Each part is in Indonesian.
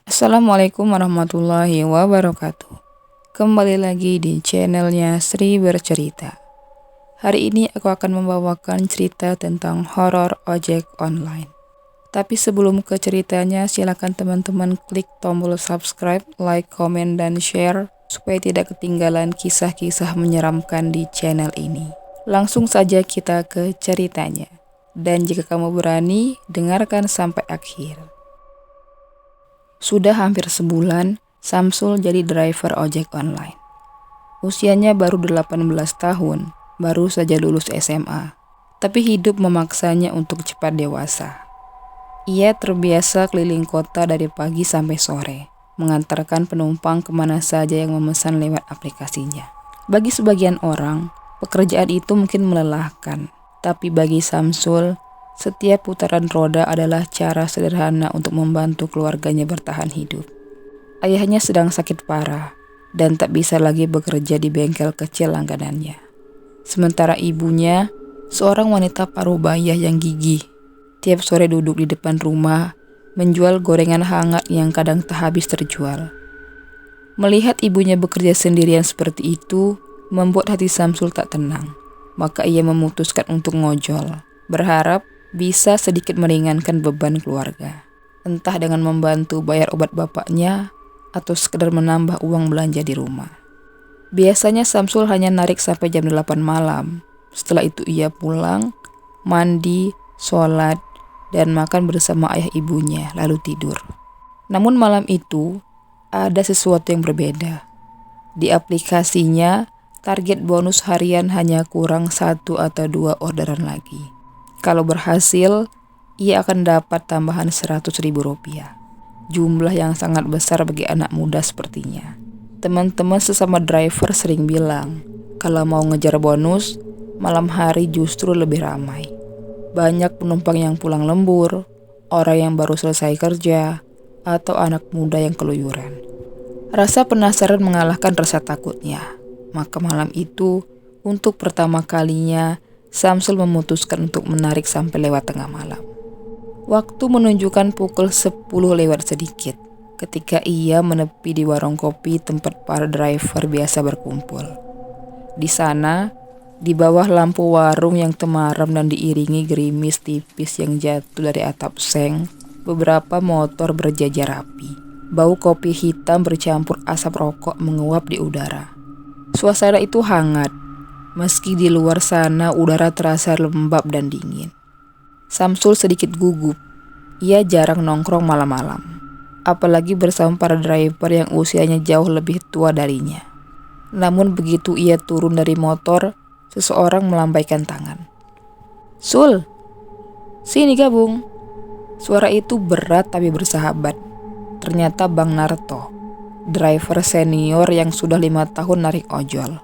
Assalamualaikum warahmatullahi wabarakatuh. Kembali lagi di channelnya Sri Bercerita. Hari ini aku akan membawakan cerita tentang horor ojek online. Tapi sebelum ke ceritanya, silakan teman-teman klik tombol subscribe, like, komen, dan share supaya tidak ketinggalan kisah-kisah menyeramkan di channel ini. Langsung saja kita ke ceritanya. Dan jika kamu berani, dengarkan sampai akhir. Sudah hampir sebulan, Samsul jadi driver ojek online. Usianya baru 18 tahun, baru saja lulus SMA. Tapi hidup memaksanya untuk cepat dewasa. Ia terbiasa keliling kota dari pagi sampai sore, mengantarkan penumpang kemana saja yang memesan lewat aplikasinya. Bagi sebagian orang, pekerjaan itu mungkin melelahkan. Tapi bagi Samsul, setiap putaran roda adalah cara sederhana untuk membantu keluarganya bertahan hidup. Ayahnya sedang sakit parah dan tak bisa lagi bekerja di bengkel kecil langganannya. Sementara ibunya, seorang wanita parubaya yang gigih, tiap sore duduk di depan rumah, menjual gorengan hangat yang kadang tak habis terjual. Melihat ibunya bekerja sendirian seperti itu, membuat hati Samsul tak tenang. Maka ia memutuskan untuk ngojol, berharap bisa sedikit meringankan beban keluarga. Entah dengan membantu bayar obat bapaknya atau sekedar menambah uang belanja di rumah. Biasanya Samsul hanya narik sampai jam 8 malam. Setelah itu ia pulang, mandi, sholat, dan makan bersama ayah ibunya, lalu tidur. Namun malam itu ada sesuatu yang berbeda. Di aplikasinya, target bonus harian hanya kurang 1 atau 2 orderan lagi. Kalau berhasil, ia akan dapat tambahan Rp100.000. Jumlah yang sangat besar bagi anak muda sepertinya. Teman-teman sesama driver sering bilang, kalau mau ngejar bonus, malam hari justru lebih ramai. Banyak penumpang yang pulang lembur, orang yang baru selesai kerja, atau anak muda yang keluyuran. Rasa penasaran mengalahkan rasa takutnya. Maka malam itu, untuk pertama kalinya, Samsul memutuskan untuk menarik sampai lewat tengah malam. Waktu menunjukkan pukul 10 lewat sedikit ketika ia menepi di warung kopi tempat para driver biasa berkumpul. Di sana, di bawah lampu warung yang temaram dan diiringi gerimis tipis yang jatuh dari atap seng, beberapa motor berjajar rapi. Bau kopi hitam bercampur asap rokok menguap di udara. Suasana itu hangat. Meski di luar sana udara terasa lembab dan dingin. Samsul sedikit gugup. Ia jarang nongkrong malam-malam, apalagi bersama para driver yang usianya jauh lebih tua darinya. Namun begitu ia turun dari motor, seseorang melambaikan tangan. "Sul, sini gabung." Suara itu berat tapi bersahabat. Ternyata Bang Narto, driver senior yang sudah 5 tahun narik ojol.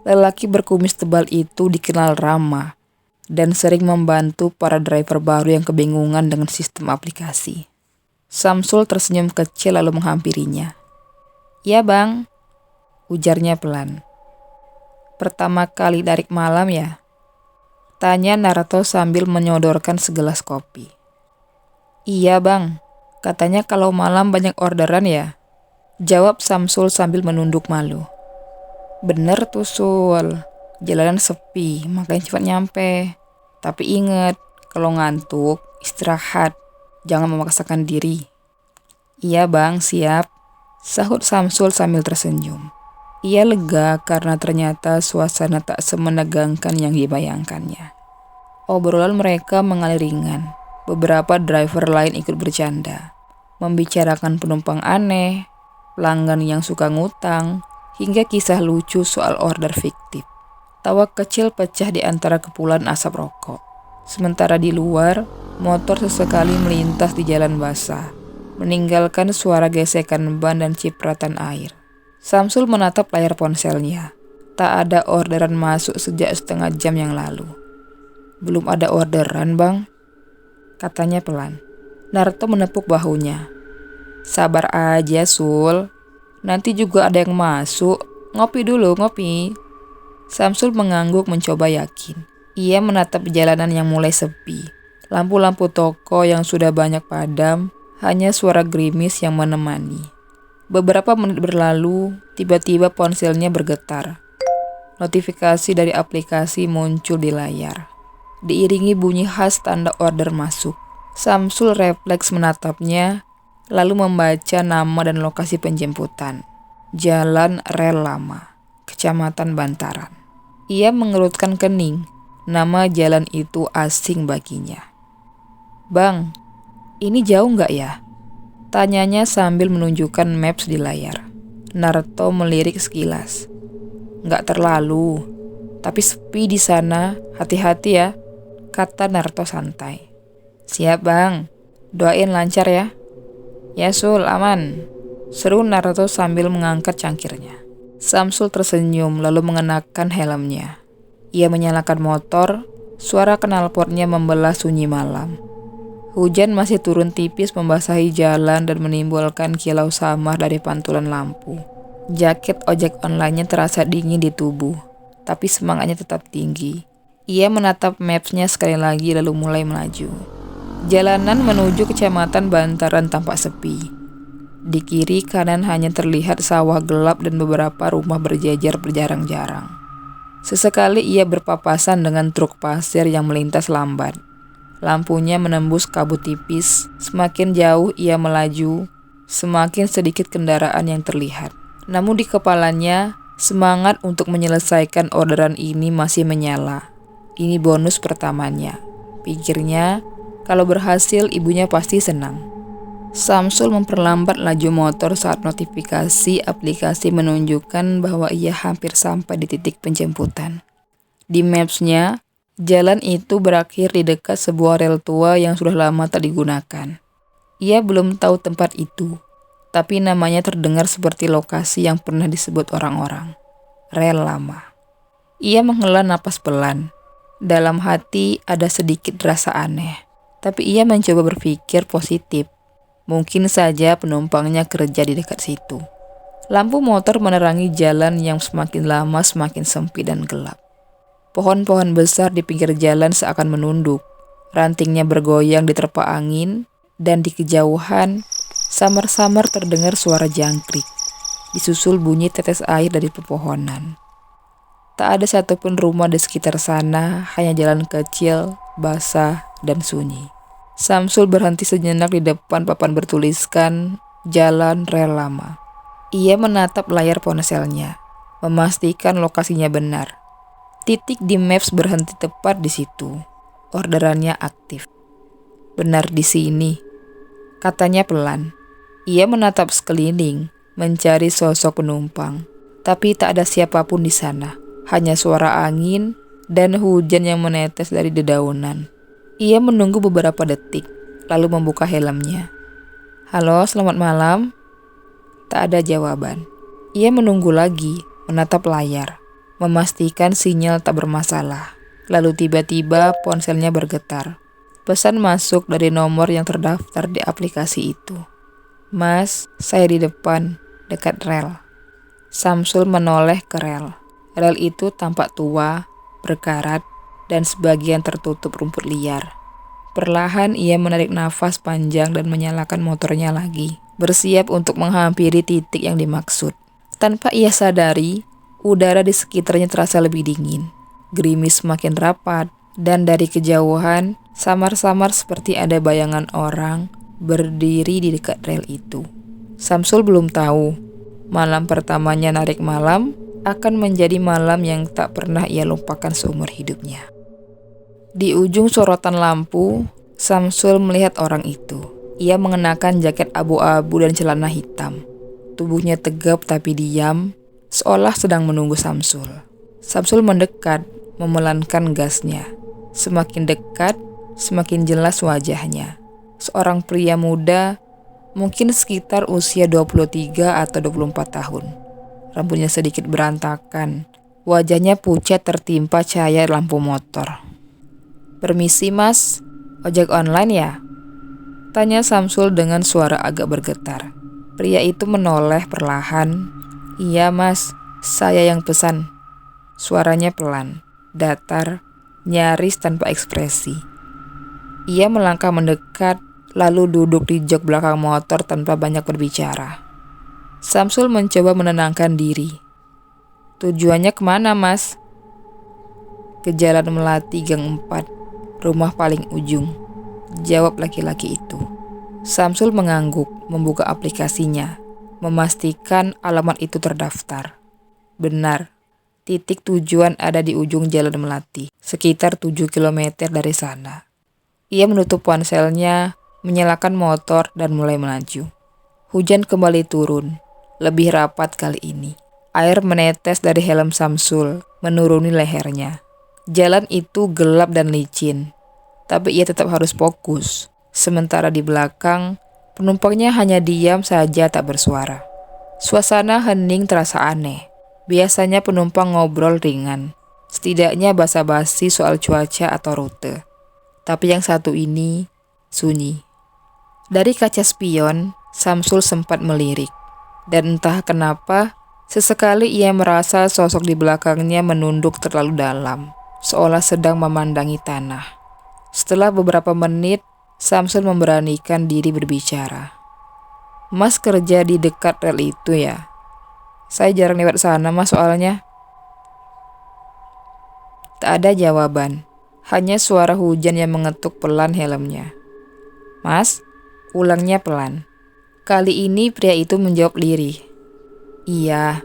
Lelaki berkumis tebal itu dikenal ramah dan sering membantu para driver baru yang kebingungan dengan sistem aplikasi. Samsul tersenyum kecil lalu menghampirinya. "Ya bang," ujarnya pelan. "Pertama kali narik malam ya?" tanya Narto sambil menyodorkan segelas kopi. "Iya bang, katanya kalau malam banyak orderan ya?" jawab Samsul sambil menunduk malu. "Bener tuh Sul, jalanan sepi, makanya cepat nyampe. Tapi inget, kalau ngantuk, istirahat, jangan memaksakan diri." "Iya bang, siap," sahut Samsul sambil tersenyum. Ia lega karena ternyata suasana tak semenegangkan yang dibayangkannya. Obrolan mereka mengalir ringan. Beberapa driver lain ikut bercanda, membicarakan penumpang aneh, pelanggan yang suka ngutang, hingga kisah lucu soal order fiktif. Tawa kecil pecah di antara kepulan asap rokok. Sementara di luar, motor sesekali melintas di jalan basah, meninggalkan suara gesekan ban dan cipratan air. Samsul menatap layar ponselnya. Tak ada orderan masuk sejak setengah jam yang lalu. "Belum ada orderan bang," katanya pelan. Narto menepuk bahunya. "Sabar aja Sul, nanti juga ada yang masuk. Ngopi dulu, ngopi." Samsul mengangguk mencoba yakin. Ia menatap jalanan yang mulai sepi. Lampu-lampu toko yang sudah banyak padam, hanya suara gerimis yang menemani. Beberapa menit berlalu, tiba-tiba ponselnya bergetar. Notifikasi dari aplikasi muncul di layar. Diiringi bunyi khas tanda order masuk. Samsul refleks menatapnya, lalu membaca nama dan lokasi penjemputan. Jalan Rel Lama, Kecamatan Bantaran. Ia mengerutkan kening. Nama jalan itu asing baginya. "Bang, ini jauh nggak ya?" tanyanya sambil menunjukkan maps di layar. Narto melirik sekilas. "Nggak terlalu, tapi sepi di sana, hati-hati ya," kata Narto santai. "Siap bang, doain lancar ya." "Ya Sul, aman," seru Narto sambil mengangkat cangkirnya. Samsul tersenyum lalu mengenakan helmnya. Ia menyalakan motor, suara knalpotnya membelah sunyi malam. Hujan masih turun tipis membasahi jalan dan menimbulkan kilau samar dari pantulan lampu. Jaket ojek online-nya terasa dingin di tubuh, tapi semangatnya tetap tinggi. Ia menatap maps-nya sekali lagi lalu mulai melaju. Jalanan menuju Kecamatan Bantaran tampak sepi. Di kiri kanan hanya terlihat sawah gelap dan beberapa rumah berjejer berjarang-jarang. Sesekali ia berpapasan dengan truk pasir yang melintas lambat. Lampunya menembus kabut tipis. Semakin jauh ia melaju, semakin sedikit kendaraan yang terlihat. Namun di kepalanya, semangat untuk menyelesaikan orderan ini masih menyala. Ini bonus pertamanya, pikirnya. Kalau berhasil, ibunya pasti senang. Samsul memperlambat laju motor saat notifikasi aplikasi menunjukkan bahwa ia hampir sampai di titik penjemputan. Di maps-nya, jalan itu berakhir di dekat sebuah rel tua yang sudah lama tak digunakan. Ia belum tahu tempat itu, tapi namanya terdengar seperti lokasi yang pernah disebut orang-orang. Rel lama. Ia menghela napas pelan. Dalam hati ada sedikit rasa aneh, tapi ia mencoba berpikir positif. Mungkin saja penumpangnya kerja di dekat situ. Lampu motor menerangi jalan yang semakin lama semakin sempit dan gelap. Pohon-pohon besar di pinggir jalan seakan menunduk. Rantingnya bergoyang diterpa angin, dan di kejauhan, samar-samar terdengar suara jangkrik. Disusul bunyi tetes air dari pepohonan. Tak ada satupun rumah di sekitar sana, hanya jalan kecil, basah, dan sunyi. Samsul berhenti sejenak di depan papan bertuliskan Jalan Rel Lama. Ia menatap layar ponselnya, memastikan lokasinya benar. Titik di maps berhenti tepat di situ. Orderannya aktif. "Benar di sini," katanya pelan. Ia menatap sekeliling, mencari sosok penumpang. Tapi tak ada siapapun di sana. Hanya suara angin dan hujan yang menetes dari dedaunan. Ia menunggu beberapa detik, lalu membuka helmnya. "Halo, selamat malam." Tak ada jawaban. Ia menunggu lagi, menatap layar, memastikan sinyal tak bermasalah. Lalu tiba-tiba ponselnya bergetar. Pesan masuk dari nomor yang terdaftar di aplikasi itu. "Mas, saya di depan, dekat rel." Samsul menoleh ke rel. Rel itu tampak tua, berkarat, dan sebagian tertutup rumput liar. Perlahan ia menarik nafas panjang dan menyalakan motornya lagi, bersiap untuk menghampiri titik yang dimaksud. Tanpa ia sadari, udara di sekitarnya terasa lebih dingin. Gerimis semakin rapat, dan dari kejauhan, samar-samar seperti ada bayangan orang berdiri di dekat rel itu. Samsul belum tahu, malam pertamanya narik malam akan menjadi malam yang tak pernah ia lupakan seumur hidupnya. Di ujung sorotan lampu, Samsul melihat orang itu. Ia mengenakan jaket abu-abu dan celana hitam. Tubuhnya tegap tapi diam, seolah sedang menunggu Samsul. Samsul mendekat, memelankan gasnya. Semakin dekat, semakin jelas wajahnya. Seorang pria muda, mungkin sekitar usia 23 atau 24 tahun. Rambutnya sedikit berantakan. Wajahnya pucat tertimpa cahaya lampu motor. "Permisi mas, ojek online ya?" tanya Samsul dengan suara agak bergetar. Pria itu menoleh perlahan. "Iya mas, saya yang pesan." Suaranya pelan, datar, nyaris tanpa ekspresi. Ia melangkah mendekat, lalu duduk di jok belakang motor tanpa banyak berbicara. Samsul mencoba menenangkan diri. Tujuannya kemana, Mas? Ke Jalan Melati Gang 4, rumah paling ujung, jawab laki-laki itu. Samsul mengangguk, membuka aplikasinya, memastikan alamat itu terdaftar. Benar, titik tujuan ada di ujung Jalan Melati, sekitar 7 km dari sana. Ia menutup ponselnya, menyalakan motor dan mulai melaju. Hujan kembali turun, lebih rapat kali ini. Air menetes dari helm Samsul, menuruni lehernya. Jalan itu gelap dan licin, tapi ia tetap harus fokus. Sementara di belakang, penumpangnya hanya diam saja tak bersuara. Suasana hening terasa aneh. Biasanya penumpang ngobrol ringan, setidaknya basa-basi soal cuaca atau rute. Tapi yang satu ini sunyi. Dari kaca spion, Samsul sempat melirik. Dan entah kenapa, sesekali ia merasa sosok di belakangnya menunduk terlalu dalam, seolah sedang memandangi tanah. Setelah beberapa menit, Samsul memberanikan diri berbicara. Mas kerja di dekat rel itu ya? Saya jarang lewat sana, Mas, soalnya. Tak ada jawaban, hanya suara hujan yang mengetuk pelan helmnya. Mas, ulangnya pelan. Kali ini pria itu menjawab lirih. Iya,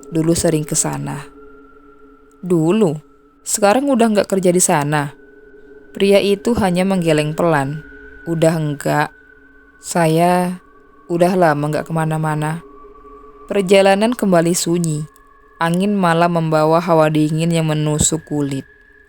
dulu sering ke sana. Dulu? Sekarang udah nggak kerja di sana? Pria itu hanya menggeleng pelan. Udah enggak. Saya udah lama nggak kemana-mana. Perjalanan kembali sunyi. Angin malah membawa hawa dingin yang menusuk kulit.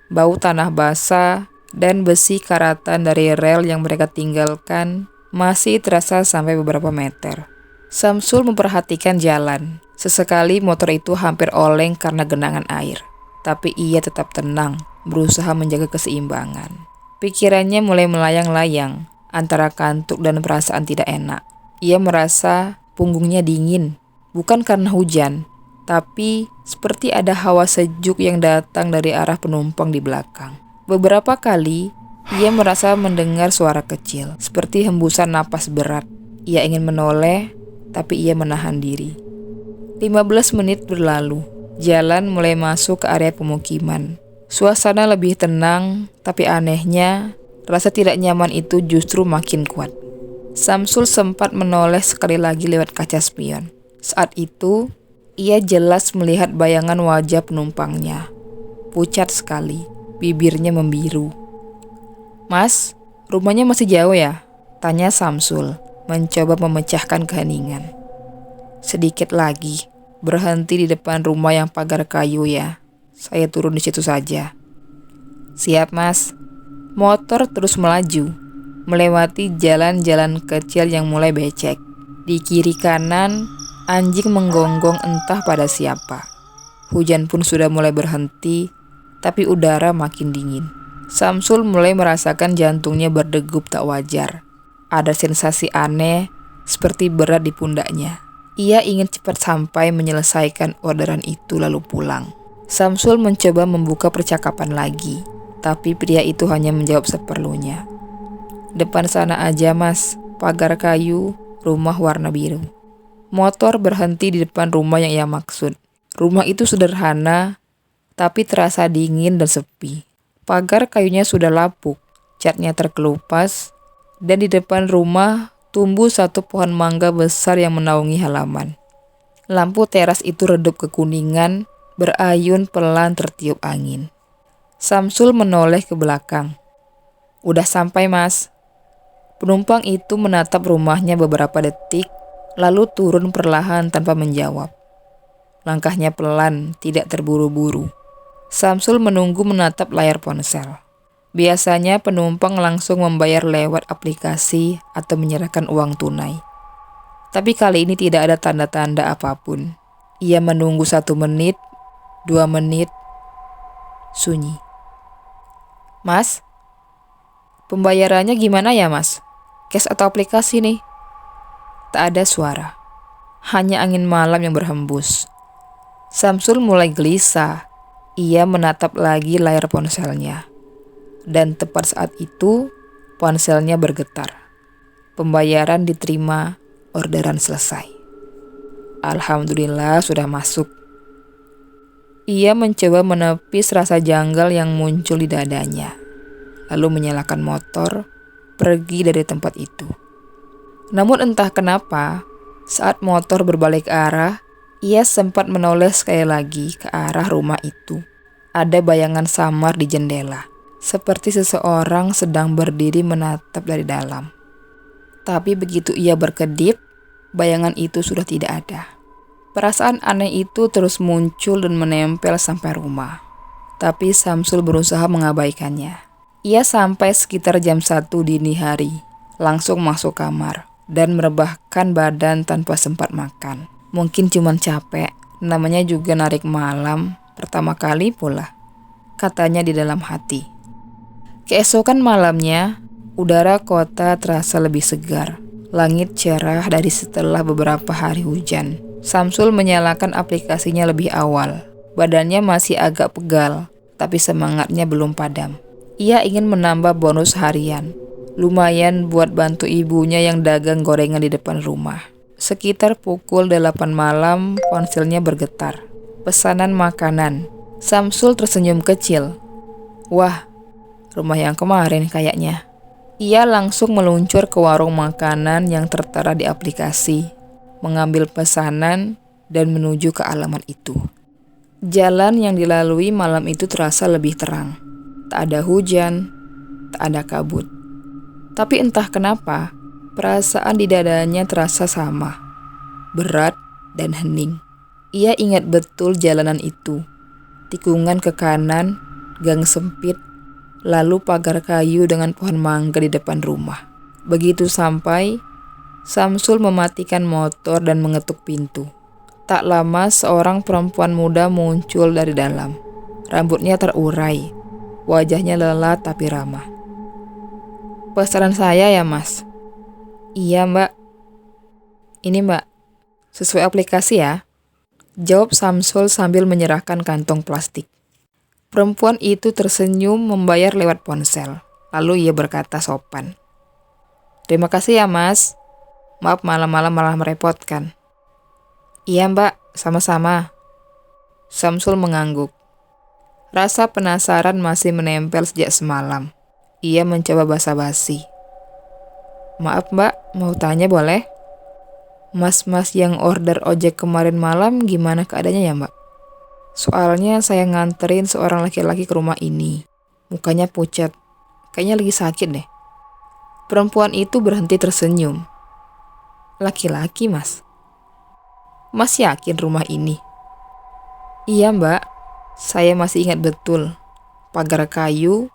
Bau tanah basah dan besi karatan dari rel yang mereka tinggalkan masih terasa sampai beberapa meter. Samsul memperhatikan jalan. Sesekali motor itu hampir oleng karena genangan air. Tapi ia tetap tenang, berusaha menjaga keseimbangan. Pikirannya mulai melayang-layang antara kantuk dan perasaan tidak enak. Ia merasa punggungnya dingin, bukan karena hujan, tapi seperti ada hawa sejuk yang datang dari arah penumpang di belakang. Beberapa kali, ia merasa mendengar suara kecil, seperti hembusan napas berat. Ia ingin menoleh, tapi ia menahan diri. 15 menit berlalu, jalan mulai masuk ke area pemukiman. Suasana lebih tenang, tapi anehnya, rasa tidak nyaman itu justru makin kuat. Samsul sempat menoleh sekali lagi lewat kaca spion. Saat itu, ia jelas melihat bayangan wajah penumpangnya. Pucat sekali, bibirnya membiru. Mas, rumahnya masih jauh ya? Tanya Samsul, mencoba memecahkan keheningan. Sedikit lagi, berhenti di depan rumah yang pagar kayu ya. Saya turun di situ saja. Siap, Mas. Motor terus melaju, melewati jalan-jalan kecil yang mulai becek. Di kiri kanan, anjing menggonggong entah pada siapa. Hujan pun sudah mulai berhenti, tapi udara makin dingin. Samsul mulai merasakan jantungnya berdegup tak wajar. Ada sensasi aneh, seperti berat di pundaknya. Ia ingin cepat sampai menyelesaikan orderan itu lalu pulang. Samsul mencoba membuka percakapan lagi, tapi pria itu hanya menjawab seperlunya. Depan sana aja, Mas. Pagar kayu, rumah warna biru. Motor berhenti di depan rumah yang ia maksud. Rumah itu sederhana, tapi terasa dingin dan sepi. Pagar kayunya sudah lapuk, catnya terkelupas, dan di depan rumah tumbuh satu pohon mangga besar yang menaungi halaman. Lampu teras itu redup kekuningan, berayun pelan tertiup angin. Samsul menoleh ke belakang. Udah sampai, Mas. Penumpang itu menatap rumahnya beberapa detik, lalu turun perlahan tanpa menjawab. Langkahnya pelan, tidak terburu-buru. Samsul menunggu menatap layar ponsel. Biasanya penumpang langsung membayar lewat aplikasi atau menyerahkan uang tunai. Tapi kali ini tidak ada tanda-tanda apapun. Ia menunggu 1 menit, 2 menit, sunyi. Mas, pembayarannya gimana ya, Mas? Cash atau aplikasi nih? Tak ada suara, hanya angin malam yang berhembus. Samsul mulai gelisah. Ia menatap lagi layar ponselnya. Dan tepat saat itu, ponselnya bergetar. Pembayaran diterima, orderan selesai. Alhamdulillah sudah masuk. Ia mencoba menepis rasa janggal yang muncul di dadanya, lalu menyalakan motor, pergi dari tempat itu. Namun entah kenapa, saat motor berbalik arah, ia sempat menoleh sekali lagi ke arah rumah itu. Ada bayangan samar di jendela, seperti seseorang sedang berdiri menatap dari dalam. Tapi begitu ia berkedip, bayangan itu sudah tidak ada. Perasaan aneh itu terus muncul dan menempel sampai rumah. Tapi Samsul berusaha mengabaikannya. Ia sampai sekitar jam 1 dini hari, langsung masuk kamar dan merebahkan badan tanpa sempat makan. Mungkin cuma capek, namanya juga narik malam, pertama kali pula, katanya di dalam hati. Keesokan malamnya, udara kota terasa lebih segar. Langit cerah dari setelah beberapa hari hujan. Samsul menyalakan aplikasinya lebih awal. Badannya masih agak pegal, tapi semangatnya belum padam. Ia ingin menambah bonus harian. Lumayan buat bantu ibunya yang dagang gorengan di depan rumah. Sekitar pukul 8 malam, ponselnya bergetar. Pesanan makanan. Samsul tersenyum kecil. Wah, rumah yang kemarin kayaknya. Ia langsung meluncur ke warung makanan yang tertera di aplikasi, mengambil pesanan dan menuju ke alamat itu. Jalan yang dilalui malam itu terasa lebih terang. Tak ada hujan, tak ada kabut. Tapi entah kenapa, perasaan di dadanya terasa sama, berat dan hening. Ia ingat betul jalanan itu. Tikungan ke kanan, gang sempit, lalu pagar kayu dengan pohon mangga di depan rumah. Begitu sampai, Samsul mematikan motor dan mengetuk pintu. Tak lama seorang perempuan muda muncul dari dalam. Rambutnya terurai, wajahnya lelah tapi ramah. Pesanan saya ya mas? Iya mbak. Ini mbak, sesuai aplikasi ya? Jawab Samsul sambil menyerahkan kantong plastik. Perempuan itu tersenyum membayar lewat ponsel. Lalu ia berkata sopan. Terima kasih ya mas. Maaf malam-malam malah merepotkan. Iya mbak, sama-sama. Samsul mengangguk. Rasa penasaran masih menempel sejak semalam. Ia mencoba basa-basi. Maaf mbak, mau tanya boleh? Mas-mas yang order ojek kemarin malam gimana keadaannya ya mbak? Soalnya saya nganterin seorang laki-laki ke rumah ini. Mukanya pucat. Kayaknya lagi sakit deh. Perempuan itu berhenti tersenyum. Laki-laki mas? Mas yakin rumah ini? Iya mbak. Saya masih ingat betul. Pagar kayu,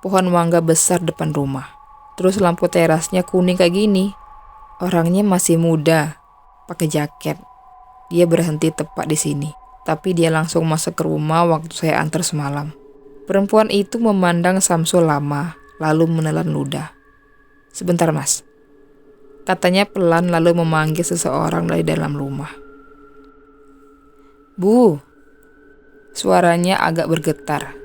pohon mangga besar depan rumah. Terus lampu terasnya kuning kayak gini. Orangnya masih muda, pakai jaket. Dia berhenti tepat di sini. Tapi dia langsung masuk ke rumah waktu saya antar semalam. Perempuan itu memandang Samsul lama, lalu menelan ludah. Sebentar mas, katanya pelan lalu memanggil seseorang dari dalam rumah. Bu, suaranya agak bergetar.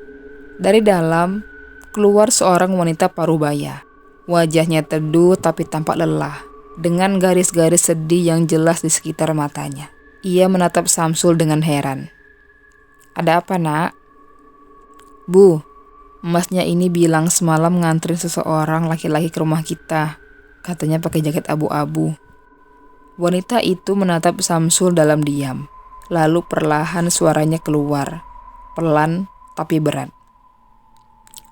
Dari dalam, keluar seorang wanita parubaya. Wajahnya teduh tapi tampak lelah, dengan garis-garis sedih yang jelas di sekitar matanya. Ia menatap Samsul dengan heran. Ada apa nak? Bu, emasnya ini bilang semalam nganterin seseorang laki-laki ke rumah kita. Katanya pakai jaket abu-abu. Wanita itu menatap Samsul dalam diam. Lalu perlahan suaranya keluar. Pelan tapi berat.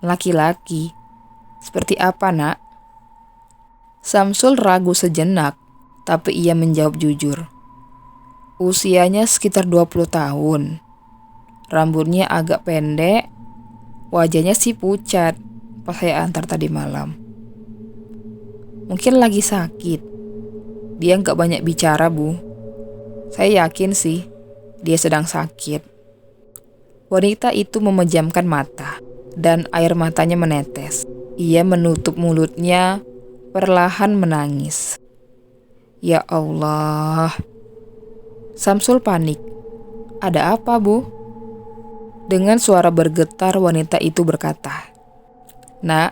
Laki-laki? Seperti apa nak? Samsul ragu sejenak, tapi ia menjawab jujur. Usianya sekitar 20 tahun. Rambutnya agak pendek. Wajahnya sih pucat pas saya antar tadi malam. Mungkin lagi sakit. Dia gak banyak bicara bu. Saya yakin sih dia sedang sakit. Wanita itu memejamkan mata dan air matanya menetes. Ia menutup mulutnya, perlahan menangis. Ya Allah. Samsul panik. Ada apa bu? Dengan suara bergetar, wanita itu berkata, "Nak,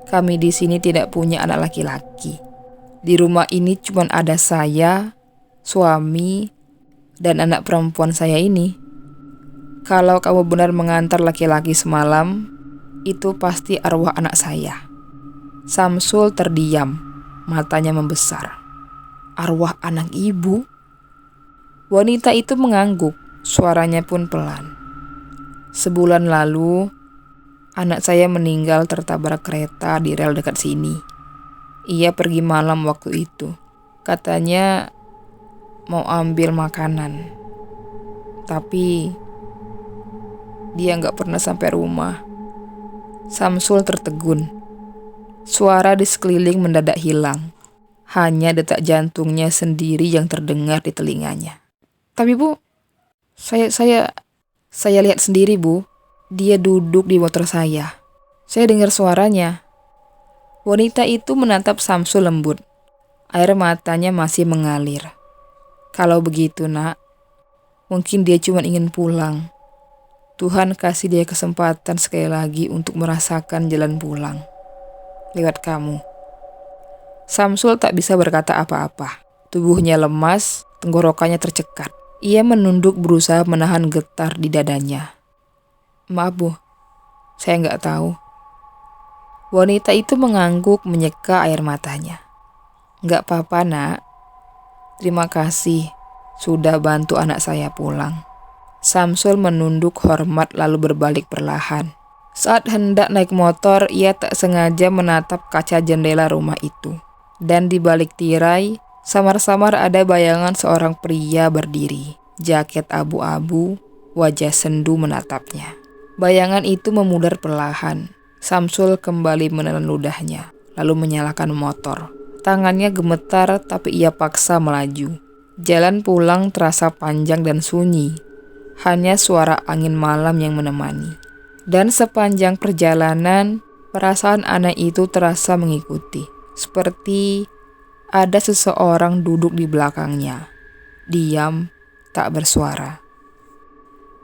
kami di sini tidak punya anak laki-laki. Di rumah ini cuma ada saya, suami, dan anak perempuan saya ini. Kalau kamu benar mengantar laki-laki semalam, itu pasti arwah anak saya." Samsul terdiam, matanya membesar. Arwah anak ibu? Wanita itu mengangguk, suaranya pun pelan. "Sebulan lalu, anak saya meninggal tertabrak kereta di rel dekat sini. Ia pergi malam waktu itu. Katanya mau ambil makanan. Tapi dia nggak pernah sampai rumah." Samsul tertegun. Suara di sekeliling mendadak hilang. Hanya detak jantungnya sendiri yang terdengar di telinganya. "Tapi Bu, saya lihat sendiri Bu. Dia duduk di motor saya. Saya dengar suaranya." Wanita itu menatap Samsul lembut. Air matanya masih mengalir. "Kalau begitu Nak, mungkin dia cuma ingin pulang. Tuhan kasih dia kesempatan sekali lagi untuk merasakan jalan pulang. Lewat kamu." Samsul tak bisa berkata apa-apa. Tubuhnya lemas, tenggorokannya tercekat. Ia menunduk berusaha menahan getar di dadanya. "Maaf Bu, saya nggak tahu." Wanita itu mengangguk menyeka air matanya. "Nggak apa-apa Nak. Terima kasih sudah bantu anak saya pulang." Samsul menunduk hormat lalu berbalik perlahan. Saat hendak naik motor, ia tak sengaja menatap kaca jendela rumah itu. Dan di balik tirai, samar-samar ada bayangan seorang pria berdiri. Jaket abu-abu, wajah sendu menatapnya. Bayangan itu memudar perlahan. Samsul kembali menelan ludahnya, lalu menyalakan motor. Tangannya gemetar tapi ia paksa melaju. Jalan pulang terasa panjang dan sunyi. Hanya suara angin malam yang menemani. Dan sepanjang perjalanan, perasaan aneh itu terasa mengikuti. Seperti ada seseorang duduk di belakangnya. Diam, tak bersuara.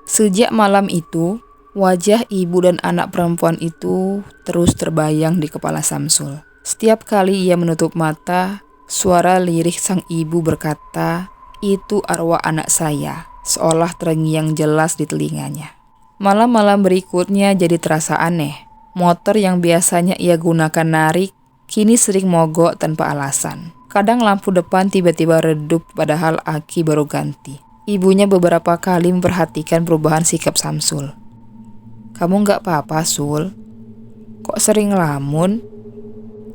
Sejak malam itu, wajah ibu dan anak perempuan itu terus terbayang di kepala Samsul. Setiap kali ia menutup mata, suara lirih sang ibu berkata, "Itu arwah anak saya," seolah terngiang jelas di telinganya. Malam-malam berikutnya jadi terasa aneh. Motor yang biasanya ia gunakan narik, kini sering mogok tanpa alasan. Kadang lampu depan tiba-tiba redup padahal aki baru ganti. Ibunya beberapa kali memperhatikan perubahan sikap Samsul. "Kamu nggak apa-apa, Sul? Kok sering ngelamun?"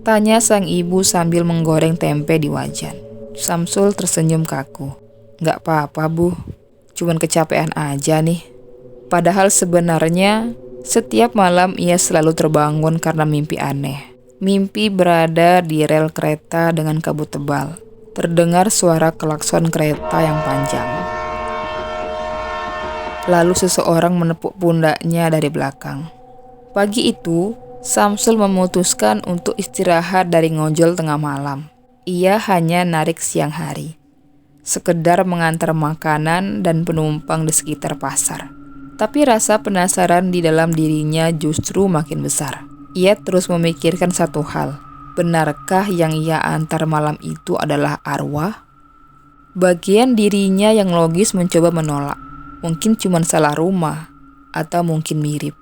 tanya sang ibu sambil menggoreng tempe di wajan. Samsul tersenyum kaku. "Nggak apa-apa, Bu. Cuman kecapean aja nih." Padahal sebenarnya setiap malam ia selalu terbangun karena mimpi aneh. Mimpi berada di rel kereta dengan kabut tebal. Terdengar suara klakson kereta yang panjang. Lalu seseorang menepuk pundaknya dari belakang. Pagi itu, Samsul memutuskan untuk istirahat dari ngojol tengah malam. Ia hanya narik siang hari. Sekedar mengantar makanan dan penumpang di sekitar pasar. Tapi rasa penasaran di dalam dirinya justru makin besar. Ia terus memikirkan satu hal. Benarkah yang ia antar malam itu adalah arwah? Bagian dirinya yang logis mencoba menolak. Mungkin cuma salah rumah, atau mungkin mirip.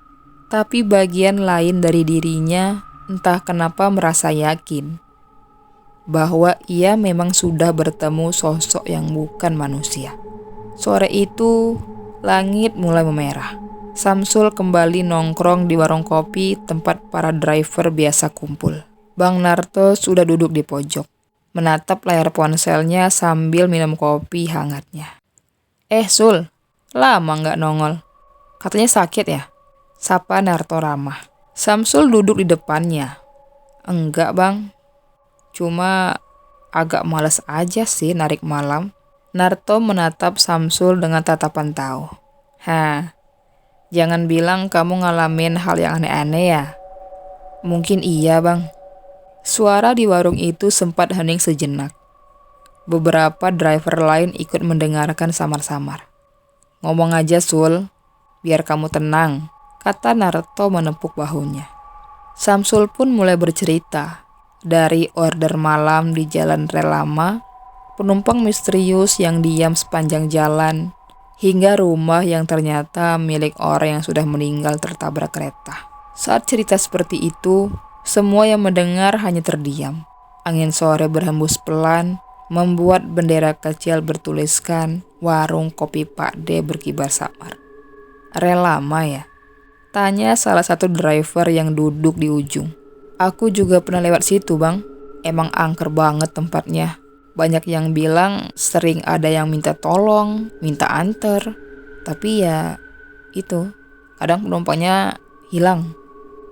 Tapi bagian lain dari dirinya entah kenapa merasa yakin bahwa ia memang sudah bertemu sosok yang bukan manusia. Sore itu, langit mulai memerah. Samsul kembali nongkrong di warung kopi tempat para driver biasa kumpul. Bang Narto sudah duduk di pojok, menatap layar ponselnya sambil minum kopi hangatnya. Sul, lama nggak nongol. Katanya sakit ya?" sapa Narto ramah. Samsul duduk di depannya. "Enggak Bang, cuma agak males aja sih narik malam." Narto menatap Samsul dengan tatapan tahu. Jangan bilang kamu ngalamin hal yang aneh-aneh ya." "Mungkin iya Bang." Suara di warung itu sempat hening sejenak. Beberapa driver lain ikut mendengarkan samar-samar. "Ngomong aja Sul, biar kamu tenang, kata Naruto menepuk bahunya. Samsul pun mulai bercerita. Dari order malam di jalan rel lama, penumpang misterius yang diam sepanjang jalan, hingga rumah yang ternyata milik orang yang sudah meninggal tertabrak kereta. Saat cerita seperti itu, semua yang mendengar hanya terdiam. Angin sore berhembus pelan, membuat bendera kecil bertuliskan warung kopi Pak D berkibar samar. Rel lama ya? Tanya salah satu driver yang duduk di ujung. Aku juga pernah lewat situ bang, emang angker banget tempatnya. Banyak yang bilang sering ada yang minta tolong, minta anter. Tapi ya itu, kadang penumpangnya hilang.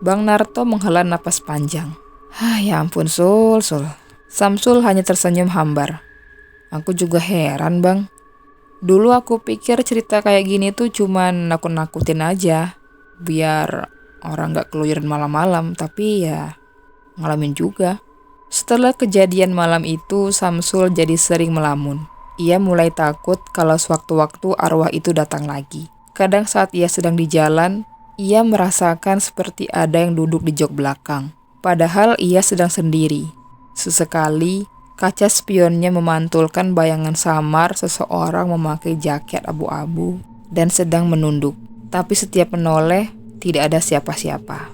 Bang Naruto menghela napas panjang. Ya ampun Sul. Samsul hanya tersenyum hambar. Aku juga heran bang. Dulu aku pikir cerita kayak gini tuh cuman nakut-nakutin aja, biar orang gak keluyuran malam-malam, tapi ya ngalamin juga. Setelah kejadian malam itu, Samsul jadi sering melamun. Ia mulai takut kalau sewaktu-waktu arwah itu datang lagi. Kadang saat ia sedang di jalan, ia merasakan seperti ada yang duduk di jok belakang. Padahal ia sedang sendiri. Sesekali, kaca spionnya memantulkan bayangan samar seseorang memakai jaket abu-abu dan sedang menunduk. Tapi setiap menoleh, tidak ada siapa-siapa.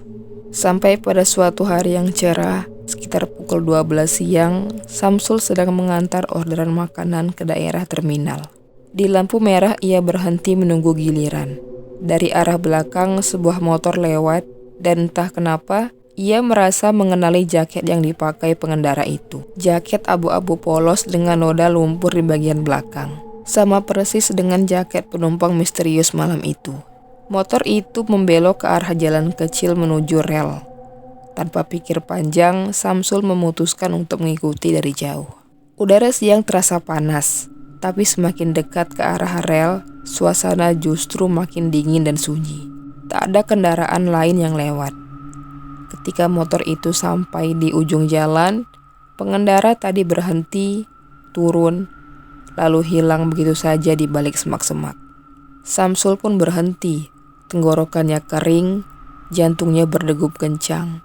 Sampai pada suatu hari yang cerah, sekitar pukul 12 siang, Samsul sedang mengantar orderan makanan ke daerah terminal. Di lampu merah ia berhenti menunggu giliran. Dari arah belakang sebuah motor lewat dan entah kenapa, ia merasa mengenali jaket yang dipakai pengendara itu. Jaket abu-abu polos dengan noda lumpur di bagian belakang. Sama persis dengan jaket penumpang misterius malam itu. Motor itu membelok ke arah jalan kecil menuju rel. Tanpa pikir panjang, Samsul memutuskan untuk mengikuti dari jauh. Udara siang terasa panas, tapi semakin dekat ke arah rel, suasana justru makin dingin dan sunyi. Tak ada kendaraan lain yang lewat. Ketika motor itu sampai di ujung jalan, pengendara tadi berhenti, turun, lalu hilang begitu saja di balik semak-semak. Samsul pun berhenti, tenggorokannya kering, jantungnya berdegup kencang.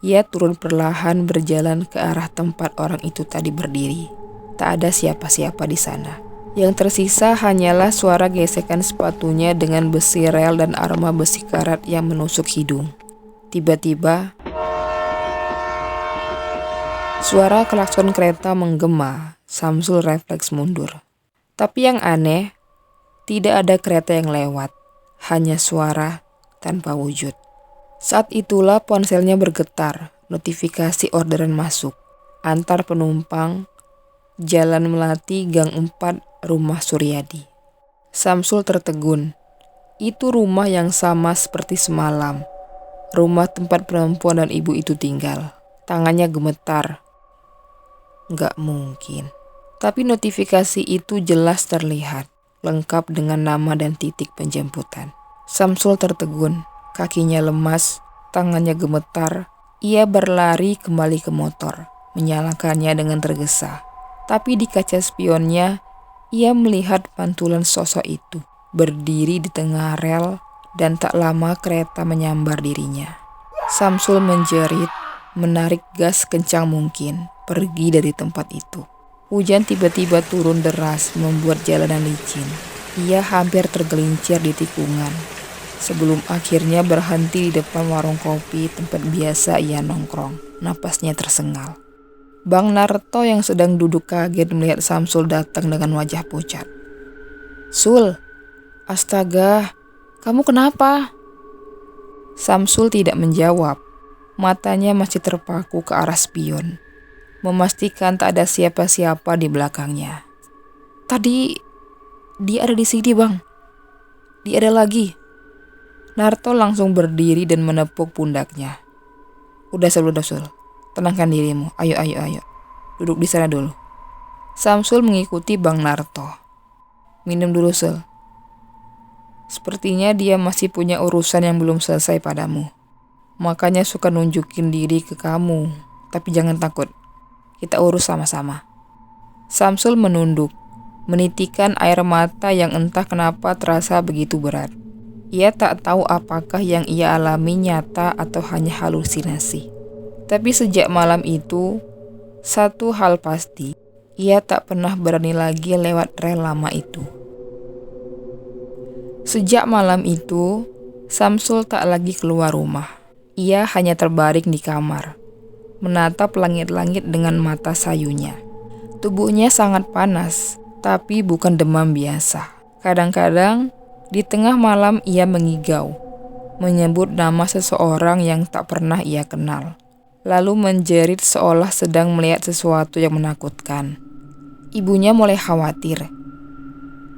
Ia turun perlahan berjalan ke arah tempat orang itu tadi berdiri. Tak ada siapa-siapa di sana. Yang tersisa hanyalah suara gesekan sepatunya dengan besi rel dan aroma besi karat yang menusuk hidung. Tiba-tiba, suara klakson kereta menggema. Samsul refleks mundur. Tapi yang aneh, tidak ada kereta yang lewat. Hanya suara tanpa wujud. Saat itulah ponselnya bergetar. Notifikasi orderan masuk. Antar penumpang, Jalan Melati, Gang 4, Rumah Suryadi. Samsul tertegun. Itu rumah yang sama seperti semalam. Rumah tempat perempuan dan ibu itu tinggal. Tangannya gemetar. Nggak mungkin. Tapi notifikasi itu jelas terlihat. Lengkap dengan nama dan titik penjemputan. Samsul tertegun. Kakinya lemas. Tangannya gemetar. Ia berlari kembali ke motor. Menyalakannya dengan tergesa. Tapi di kaca spionnya, ia melihat pantulan sosok itu. Berdiri di tengah rel. Dan tak lama kereta menyambar dirinya. Samsul menjerit, menarik gas kencang mungkin, pergi dari tempat itu. Hujan tiba-tiba turun deras, membuat jalanan licin. Ia hampir tergelincir di tikungan, sebelum akhirnya berhenti di depan warung kopi tempat biasa ia nongkrong. Napasnya tersengal. Bang Naruto yang sedang duduk kaget melihat Samsul datang dengan wajah pucat. "Sul, astaga, kamu kenapa?" Samsul tidak menjawab. Matanya masih terpaku ke arah spion, memastikan tak ada siapa-siapa di belakangnya. "Tadi dia ada di sini bang. Dia ada lagi." Naruto langsung berdiri dan menepuk pundaknya. Udah Sul, tenangkan dirimu. Ayo. Duduk di sana dulu." Samsul mengikuti Bang Naruto. "Minum dulu Sul. Sepertinya dia masih punya urusan yang belum selesai padamu. Makanya suka nunjukin diri ke kamu. Tapi jangan takut. Kita urus sama-sama." Samsul menunduk, menitikan air mata yang entah kenapa terasa begitu berat. Ia tak tahu apakah yang ia alami nyata atau hanya halusinasi. Tapi sejak malam itu, satu hal pasti, ia tak pernah berani lagi lewat rel lama itu. Sejak malam itu, Samsul tak lagi keluar rumah. Ia hanya terbaring di kamar, menatap langit-langit dengan mata sayunya. Tubuhnya sangat panas, tapi bukan demam biasa. Kadang-kadang, di tengah malam ia mengigau, menyebut nama seseorang yang tak pernah ia kenal, lalu menjerit seolah sedang melihat sesuatu yang menakutkan. Ibunya mulai khawatir.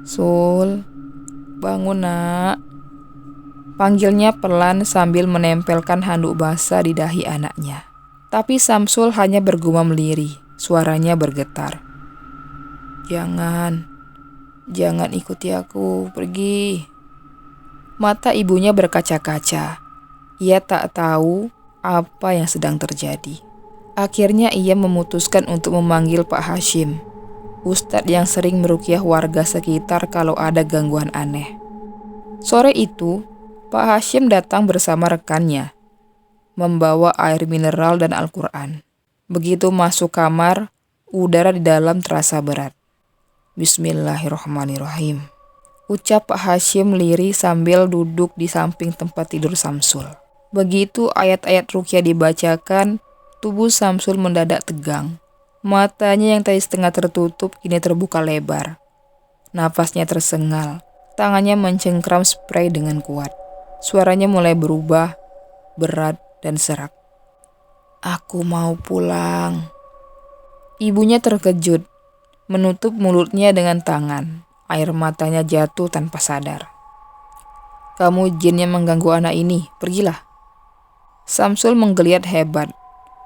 "Sul, bangun nak," panggilnya pelan sambil menempelkan handuk basah di dahi anaknya. Tapi Samsul hanya bergumam lirih, suaranya bergetar. Jangan ikuti aku, pergi." Mata ibunya berkaca-kaca. Ia tak tahu apa yang sedang terjadi. Akhirnya ia memutuskan untuk memanggil Pak Hashim, ustadz yang sering meruqyah warga sekitar kalau ada gangguan aneh. Sore itu, Pak Hashim datang bersama rekannya, membawa air mineral dan Al-Quran. Begitu masuk kamar, udara di dalam terasa berat. "Bismillahirrahmanirrahim," ucap Pak Hashim lirih sambil duduk di samping tempat tidur Samsul. Begitu ayat-ayat ruqyah dibacakan, tubuh Samsul mendadak tegang. Matanya yang tadi setengah tertutup kini terbuka lebar. Nafasnya tersengal, tangannya mencengkram spray dengan kuat. Suaranya mulai berubah, berat dan serak. "Aku mau pulang." Ibunya terkejut, menutup mulutnya dengan tangan. Air matanya jatuh tanpa sadar. "Kamu jin yang mengganggu anak ini, pergilah." Samsul menggeliat hebat,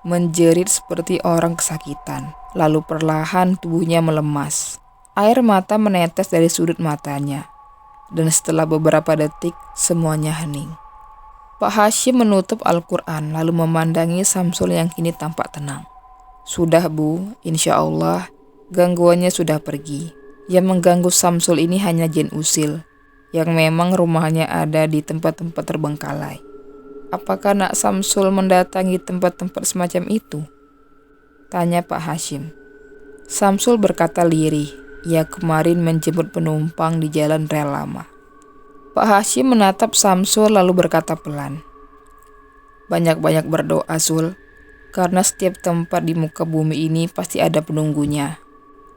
menjerit seperti orang kesakitan. Lalu perlahan tubuhnya melemas. Air mata menetes dari sudut matanya. Dan setelah beberapa detik, semuanya hening. Pak Hashim menutup Al-Quran lalu memandangi Samsul yang kini tampak tenang. "Sudah Bu, insya Allah gangguannya sudah pergi. Yang mengganggu Samsul ini hanya jin usil, yang memang rumahnya ada di tempat-tempat terbengkalai." "Apakah nak Samsul mendatangi tempat-tempat semacam itu?" tanya Pak Hashim. Samsul berkata lirih, ia kemarin menjemput penumpang di jalan rel lama. Pak Hashim menatap Samsul lalu berkata pelan, "Banyak-banyak berdoa, Sul, karena setiap tempat di muka bumi ini pasti ada penunggunya.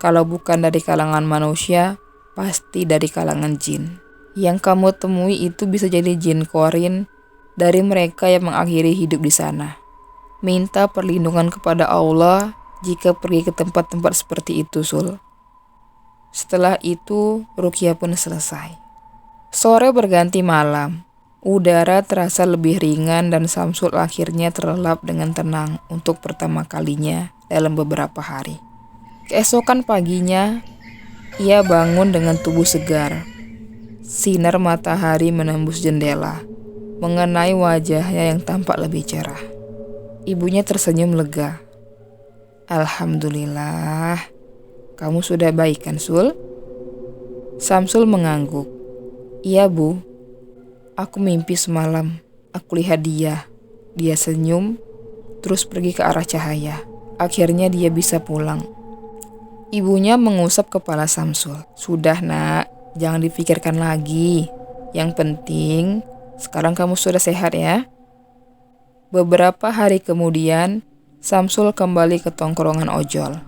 Kalau bukan dari kalangan manusia, pasti dari kalangan jin. Yang kamu temui itu bisa jadi jin korin dari mereka yang mengakhiri hidup di sana. Minta perlindungan kepada Allah jika pergi ke tempat-tempat seperti itu, Sul." Setelah itu, ruqyah pun selesai. Sore berganti malam. Udara terasa lebih ringan dan Samsul akhirnya terlelap dengan tenang untuk pertama kalinya dalam beberapa hari. Keesokan paginya, ia bangun dengan tubuh segar. Sinar matahari menembus jendela, mengenai wajahnya yang tampak lebih cerah. Ibunya tersenyum lega. "Alhamdulillah, kamu sudah baik kan, Sul?" Samsul mengangguk. "Iya Bu, aku mimpi semalam, aku lihat dia. Dia senyum, terus pergi ke arah cahaya. Akhirnya dia bisa pulang." Ibunya mengusap kepala Samsul. "Sudah nak, jangan dipikirkan lagi. Yang penting, sekarang kamu sudah sehat ya." Beberapa hari kemudian, Samsul kembali ke tongkrongan ojol.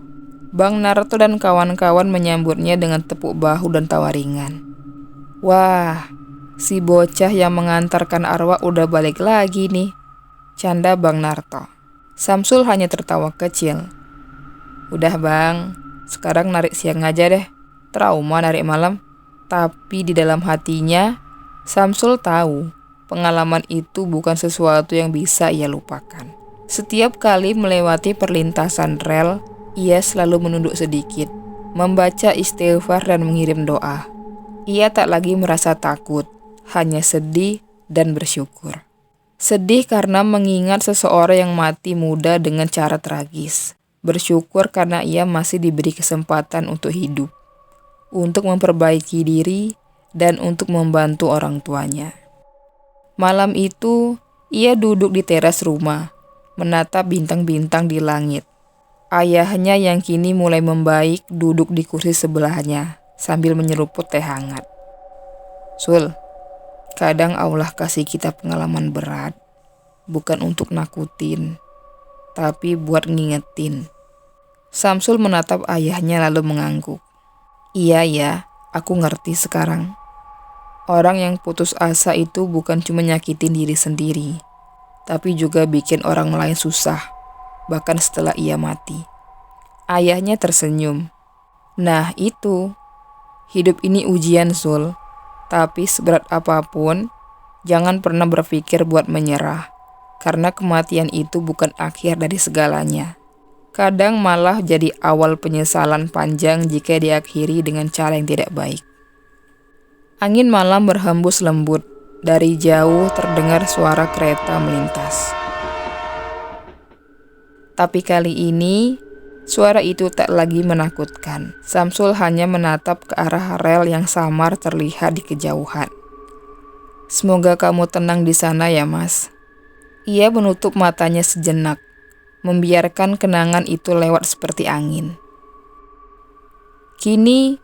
Bang Narto dan kawan-kawan menyambutnya dengan tepuk bahu dan tawa ringan. "Wah, si bocah yang mengantarkan arwah udah balik lagi nih," canda Bang Narto. Samsul hanya tertawa kecil. "Udah Bang, sekarang narik siang aja deh, trauma narik malam." Tapi di dalam hatinya, Samsul tahu pengalaman itu bukan sesuatu yang bisa ia lupakan. Setiap kali melewati perlintasan rel, ia selalu menunduk sedikit, membaca istighfar dan mengirim doa. Ia tak lagi merasa takut, hanya sedih dan bersyukur. Sedih karena mengingat seseorang yang mati muda dengan cara tragis. Bersyukur karena ia masih diberi kesempatan untuk hidup, untuk memperbaiki diri, dan untuk membantu orang tuanya. Malam itu, ia duduk di teras rumah, menatap bintang-bintang di langit. Ayahnya yang kini mulai membaik duduk di kursi sebelahnya sambil menyeruput teh hangat. Sul, kadang Allah kasih kita pengalaman berat, bukan untuk nakutin, tapi buat ngingetin. Samsul menatap ayahnya lalu mengangguk. Iya ya, aku ngerti sekarang. Orang yang putus asa itu bukan cuma nyakitin diri sendiri, tapi juga bikin orang lain susah, bahkan setelah ia mati. Ayahnya tersenyum. Nah itu, hidup ini ujian Sul, tapi seberat apapun, jangan pernah berpikir buat menyerah, karena kematian itu bukan akhir dari segalanya. Kadang malah jadi awal penyesalan panjang jika diakhiri dengan cara yang tidak baik. Angin malam berhembus lembut, dari jauh terdengar suara kereta melintas. Tapi kali ini, suara itu tak lagi menakutkan. Samsul hanya menatap ke arah rel yang samar terlihat di kejauhan. Semoga kamu tenang di sana ya Mas. Ia menutup matanya sejenak, membiarkan kenangan itu lewat seperti angin. Kini,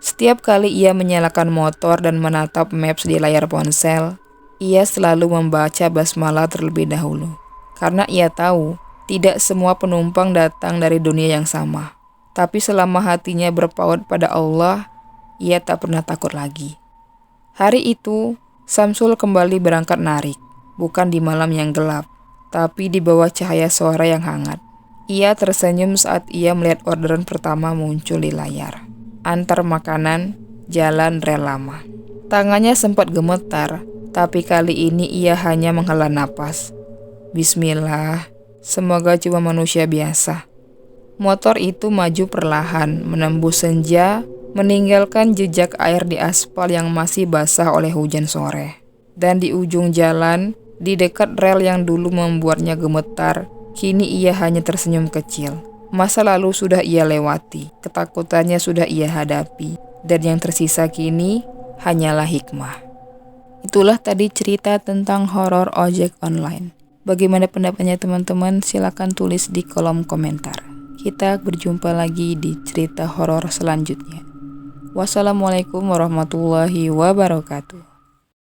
setiap kali ia menyalakan motor dan menatap maps di layar ponsel, ia selalu membaca basmalah terlebih dahulu. Karena ia tahu, tidak semua penumpang datang dari dunia yang sama. Tapi selama hatinya berpaut pada Allah, ia tak pernah takut lagi. Hari itu, Samsul kembali berangkat narik, bukan di malam yang gelap, tapi di bawah cahaya suara yang hangat. Ia tersenyum saat ia melihat orderan pertama muncul di layar. Antar makanan, jalan rel lama. Tangannya sempat gemetar, tapi kali ini ia hanya menghela napas. Bismillah, semoga cuma manusia biasa. Motor itu maju perlahan, menembus senja, meninggalkan jejak air di aspal yang masih basah oleh hujan sore. Dan di ujung jalan, di dekat rel yang dulu membuatnya gemetar, kini ia hanya tersenyum kecil. Masa lalu sudah ia lewati, ketakutannya sudah ia hadapi, dan yang tersisa kini hanyalah hikmah. Itulah tadi cerita tentang horor ojek online. Bagaimana pendapatnya teman-teman? Silakan tulis di kolom komentar. Kita berjumpa lagi di cerita horor selanjutnya. Wassalamualaikum warahmatullahi wabarakatuh.